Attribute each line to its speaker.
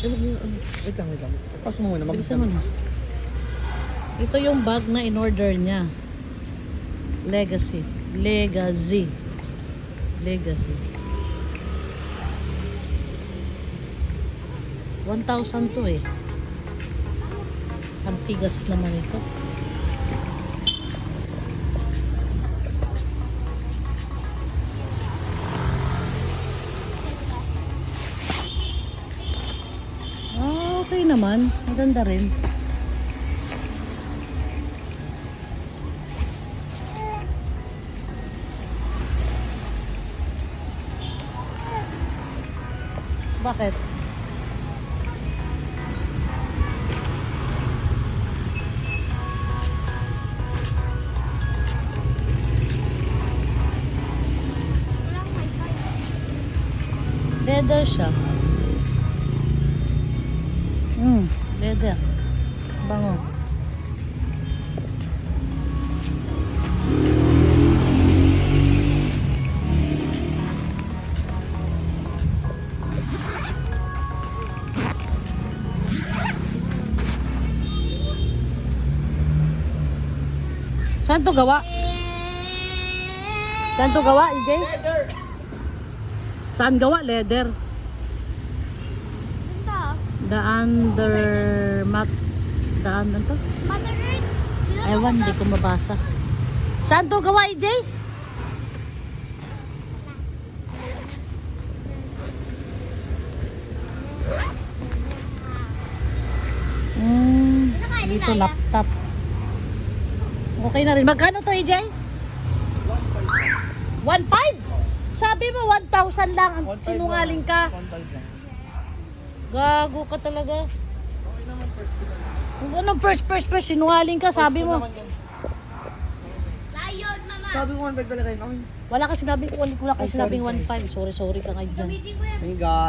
Speaker 1: Wait lang. Pas mo muna.
Speaker 2: Bilisan mo na. Ito yung bag na in-order niya. Legacy. 1,000 to eh. Ang tigas naman ito. Okay naman. Maganda rin. Bakit? Leather siya. Leather. Bango. Saan to gawa? Saan to gawa, EJ?
Speaker 1: Leather!
Speaker 2: Saan gawa? Leather. The undermat. Daan na to?
Speaker 3: Mother Earth.
Speaker 2: Ewan, hindi ko mabasa. Saan to gawa, EJ? Dito laptop. Okay na rin. Magkano to, EJ? 1,500? Sabi mo 1,000 lang. Sinungaling ka.
Speaker 1: 1,500 lang.
Speaker 2: Gago ka talaga.
Speaker 1: Okay naman, first ko lang.
Speaker 2: Anong first? Sinungaling ka, sabi
Speaker 1: First ko
Speaker 2: mo.
Speaker 1: naman yan.
Speaker 3: Lion, mama.
Speaker 1: Sabi ko 1,500 talaga yun.
Speaker 2: Wala ka sinabing, wala ka
Speaker 1: Ay,
Speaker 2: sinabing
Speaker 1: sorry.
Speaker 2: 1,500. Sorry ka nga dyan.
Speaker 3: Gamitin ko yan.
Speaker 1: My God.